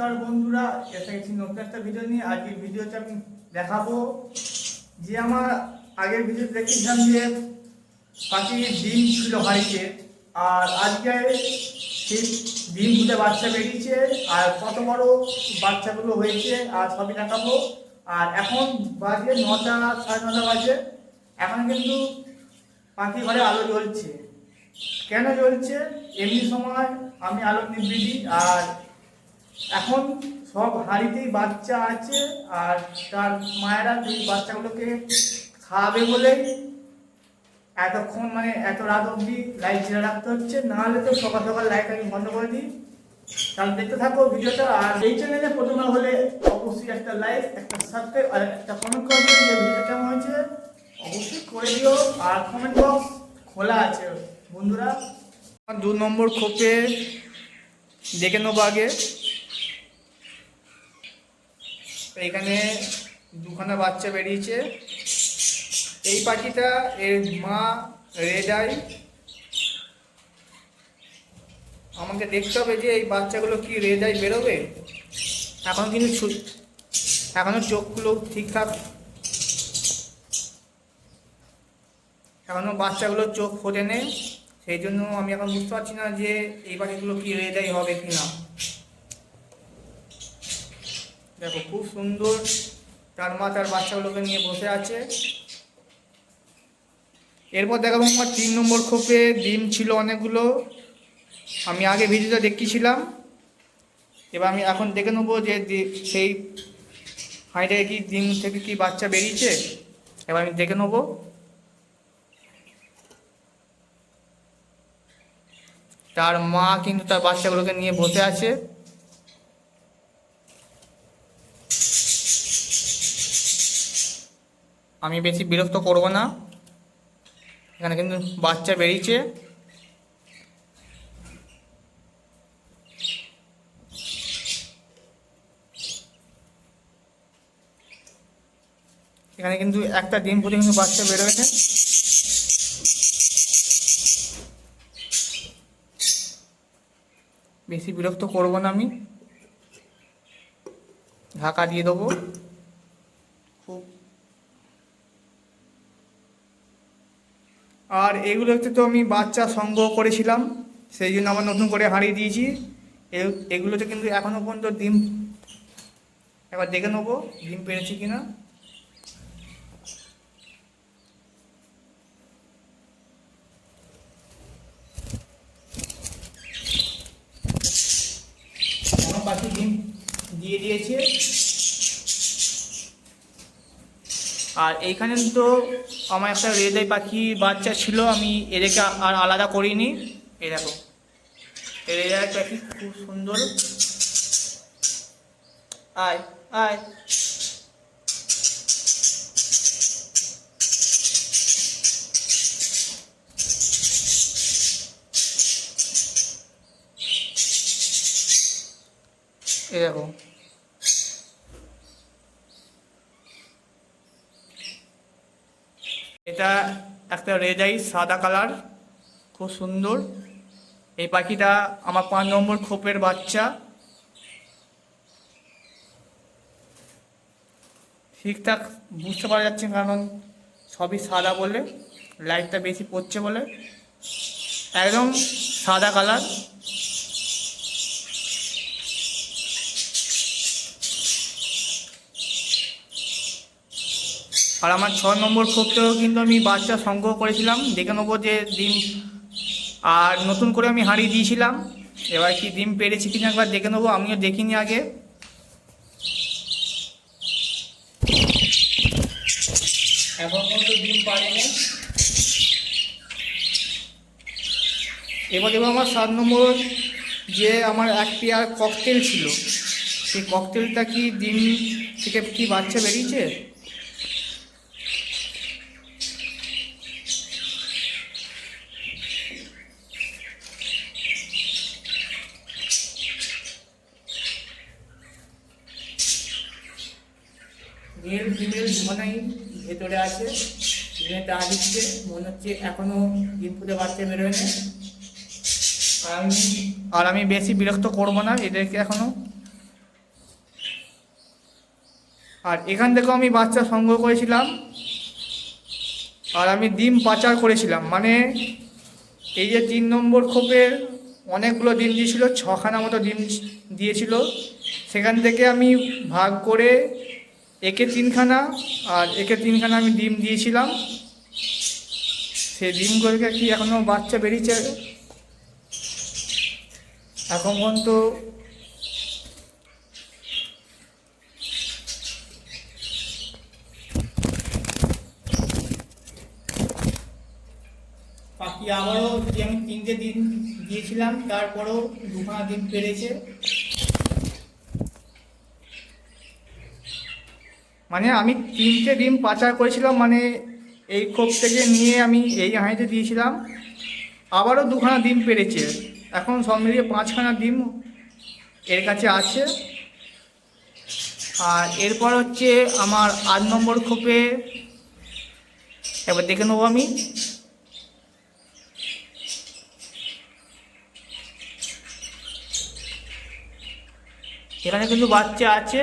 নমস্কার বন্ধুরা, এসে গেছি নতুন একটা ভিডিও নিয়ে। আজকের ভিডিওতে আমি দেখাবো যে আমার আগের ভিডিও দেখেছিলাম যে পাখির ডিম ছিল হাড়িতে, আর আজকে সেই ডিম ফুটে বাচ্চা বেরিয়েছে আর কত বড় বাচ্চাগুলো হয়েছে আর সবই দেখাবো। আর এখন বাজে 9টা, সাড়ে 9টা বাজে। এখন কিন্তু পাখি ঘরে আলো জ্বলছে। কেন জ্বলছে? এমনি সময় আমি আলো নিভিয়ে, আর এখন সব হাঁড়িতেই বাচ্চা আছে, আর তার মায়েরা এই বাচ্চাগুলোকে খাওয়াবে বলেই এতক্ষণ মানে এত রাত অবধি লাইট জ্বালা রাখতে হচ্ছে, নাহলে তো সকাল সকাল লাইট আমি বন্ধ করে দিই। তাহলে দেখতে থাকো ভিডিওটা। আর এই চ্যানেলে প্রথমে হলে অবশ্যই একটা লাইক, একটা সাবস্ক্রাইব আর একটা কমেন্ট করে দিও যে ভিডিওটা কেমন হয়েছে, অবশ্যই করে দিও। আর কমেন্ট বক্স খোলা আছে বন্ধুরা। 2 নম্বর খোপে দেখে নেবো আগে। এখানে দুখানা বাচ্চা বেরিয়েছে। এই পাখিটা এর মা রেড আই। আমাকে দেখতে হবে যে এই বাচ্চাগুলো কি রেড আই বেরোবে। এখন কিন্তু এখনো চোখগুলো ঠিকঠাক, এখনো বাচ্চাগুলোর চোখ ফোটে নেই, সেই জন্য আমি এখন বুঝতে পারছি না যে এই পাখিগুলো কি রেড আই হবে কি না। দেখো খুব সুন্দর, তার মা তার বাচ্চাগুলোকে নিয়ে বসে আছে। এরপর দেখাবো আমার 3 নম্বর খোপে ডিম ছিল অনেকগুলো। আমি আগে ভিডিওটা দেখিয়েছিলাম, এবার আমি এখন দেখে নেবো যে সেই হাঁড়িটাকে কি ডিম থেকে কি বাচ্চা বেরিয়েছে। এবার আমি দেখে নেবো। তার মা কিন্তু তার বাচ্চাগুলোকে নিয়ে বসে আছে। আমি বেশি বিরক্ত করব না, এখানে কিন্তু বাচ্চা বেরিয়েছে। এখানে কিন্তু একটা ডিম ফুটে কিন্তু বাচ্চা বেরোয় না। বেশি বিরক্ত করব না, আমি ঢাকা দিয়ে দেবো। খুব আর এগুলো হচ্ছে তো আমি বাচ্চা সংগ্রহ করেছিলাম, সেই জন্য আবার নতুন করে হারিয়ে দিয়েছি। এগুলোতে কিন্তু এখনও পর্যন্ত ডিম, একবার দেখে নেবো ডিম পেরেছি কিনা। পাখি ডিম দিয়ে দিয়েছে। আর এইখানে তো আমার একটা রেড আই পাখি বাচ্চা ছিল, আমি এদেরকে আর আলাদা করিনি। এই দেখো রেড আই পাখি খুব সুন্দর। আয় আয়, এই দেখো এটা একটা রেড আই সাদা কালার, খুব সুন্দর। এই পাখিটা আমার 5 নম্বর খোপের বাচ্চা। ঠিকঠাক বুঝতে পারা যাচ্ছে কারণ সবই সাদা বলে, লাইটটা বেশি পড়ছে বলে। একদম সাদা কালার। আর আমার 6 নম্বর খোপতেও কিন্তু আমি বাচ্চা সংগ্রহ করেছিলাম, দেখে নেবো যে ডিম, আর নতুন করে আমি হারিয়ে দিয়েছিলাম। এবার কি ডিম পেরেছি কিনা একবার দেখে নেবো, আমিও দেখিনি আগে। এখন পর্যন্ত ডিম পারিনি। এবার আমার 7 নম্বর যে আমার এক পেয়ার ককটেল ছিল, সেই ককটেলটা কি ডিম থেকে কি বাচ্চা বেরিয়েছে। মেল ফিমেল দুজনেই ভেতরে আছে, ডিমে তা দিচ্ছে, মনে হচ্ছে এখনো ডিম ফুটে বাচ্চা বেরোয় না। আর আমি বেশি বিরক্ত করবো না এদেরকে এখনো। আর এখান থেকেও আমি বাচ্চা সংগ্রহ করেছিলাম, আর আমি ডিম পাচার করেছিলাম। মানে এই যে 3 নম্বর খোপের অনেকগুলো ডিম দিয়েছিল, 6খানা মতো ডিম দিয়েছিল, সেখান থেকে আমি ভাগ করে একে 3খানা আর একে 3খানা আমি ডিম দিয়েছিলাম। সেই ডিমগুলোকে কি এখনও বাচ্চা বেরিয়েছে এখন পর্যন্ত। পাখি আবারও যে আমি 3টে ডিম দিয়েছিলাম তারপরেও 2খানা ডিম পেরেছে। মানে আমি 3টে ডিম পাচার করেছিলাম, মানে এই খোপ থেকে নিয়ে আমি এই হাঁড়িতে দিয়েছিলাম, আবারও 2খানা ডিম পেরেছে। এখন সব মিলিয়ে 5খানা ডিম এর কাছে আছে। আর এরপর হচ্ছে আমার 8 নম্বর খোপে, এবার দেখে নেবো আমি। এখানে কিন্তু বাচ্চা আছে,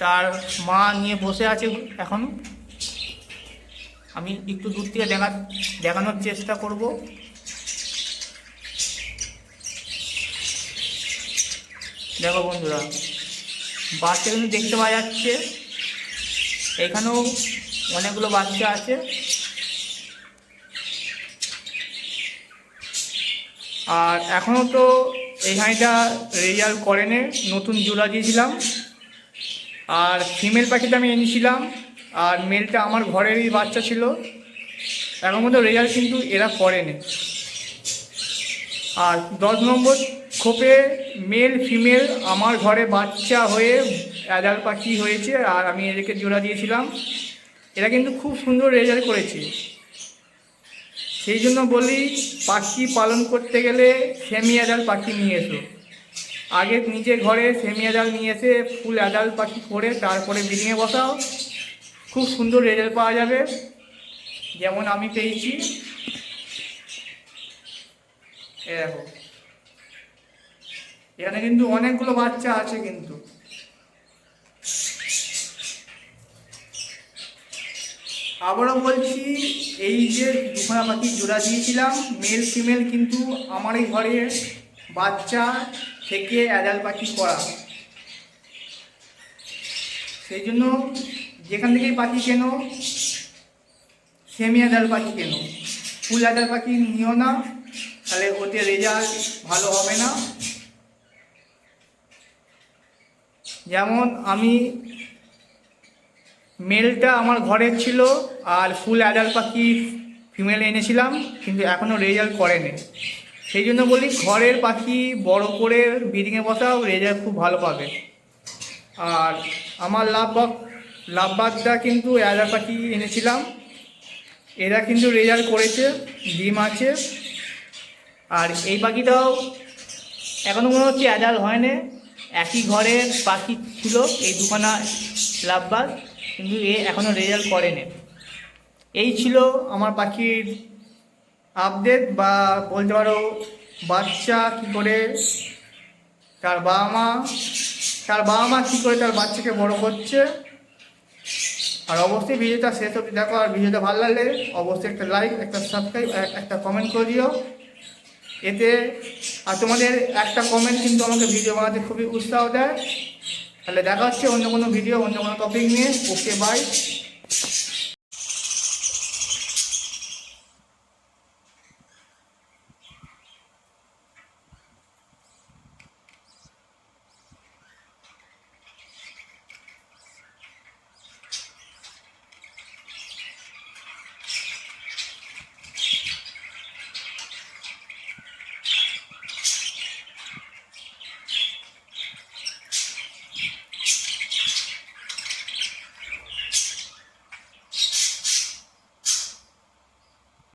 তার মা নিয়ে বসে আছে। এখন আমি একটু দূর থেকে দেখানোর চেষ্টা করব। দেখো বন্ধুরা, বাচ্চা কিন্তু দেখতে পাওয়া যাচ্ছে, এখানেও অনেকগুলো বাচ্চা আছে। আর এখনও তো এই হাঁড়িটা রেজাল্ট করেনি, নতুন জোড়া দিয়েছিলাম। আর ফিমেল পাখিটা আমি এনেছিলাম, আর মেলটা আমার ঘরেরই বাচ্চা ছিল। এখন মতো রেজাল্ট কিন্তু এরা করেনি। আর 10 নম্বর খোপে মেল ফিমেল আমার ঘরে বাচ্চা হয়ে অ্যাডাল্ট পাখি হয়েছে, আর আমি এদেরকে জোড়া দিয়েছিলাম। এরা কিন্তু খুব সুন্দর রেজাল্ট করেছে। সেই জন্য বলি, পাখি পালন করতে গেলে সেমি অ্যাডাল্ট পাখি নিয়ে এসো। আগে নিজের ঘরে সেমি অ্যাডাল্ট নিয়ে এসে ফুল অ্যাডাল্ট পাখি করে তারপরে ব্রিডিংয়ে বসাও, খুব সুন্দর রেজাল্ট পাওয়া যাবে, যেমন আমি পেয়েছি। দেখো এখানে কিন্তু অনেকগুলো বাচ্চা আছে। কিন্তু আবারও বলছি, এই যে 2খানা পাখি জোড়া দিয়েছিলাম মেল ফিমেল, কিন্তু আমারই ঘরে বাচ্চা থেকে অ্যাডাল্ট পাখি করা। সেই জন্য যেখান থেকেই পাখি কেনো, সেমি অ্যাডাল্ট পাখি কেনো, ফুল অ্যাডাল্ট পাখি নিও না, তাহলে ওতে রেজাল্ট ভালো হবে না। যেমন আমি মেলটা আমার ঘরে ছিল, আর ফুল অ্যাডাল্ট পাখি ফিমেল এনেছিলাম, কিন্তু এখনও রেজাল্ট করেনি। সেই জন্য বলি, ঘরের পাখি বড় করে ব্রিডিংয়ে বসাও, রেজাল্ট খুব ভালো পাবে। আর আমার লাভবার্ডটা কিন্তু অ্যাডাল্ট পাখি এনেছিলাম, এরা কিন্তু রেজাল্ট করেছে, ডিম আছে। আর এই পাখিটাও এখনও মনে হচ্ছে অ্যাডাল্ট হয়নি, একই ঘরের পাখি ছিল এই 2খানা লাভবার্ড, কিন্তু এ এখনও রেজাল্ট করেনি। এই ছিল আমার পাখির আপডেট, বা বলতে পারো বাচ্চা কী করে তার বাবা মা কী করে তার বাচ্চাকে বড় করছে। আর অবশ্যই ভিডিওটা শেষ অবধি দেখো, আর ভিডিওটা ভালো লাগলে অবশ্যই একটা লাইক, একটা সাবস্ক্রাইব, একটা কমেন্ট করে দিও এতে। আর তোমাদের একটা কমেন্ট কিন্তু আমাকে ভিডিও বানাতে খুবই উৎসাহ দেয়। তাহলে দেখা হচ্ছে অন্য কোনো ভিডিও, অন্য কোনো টপিক নিয়ে। ওকে, বাই।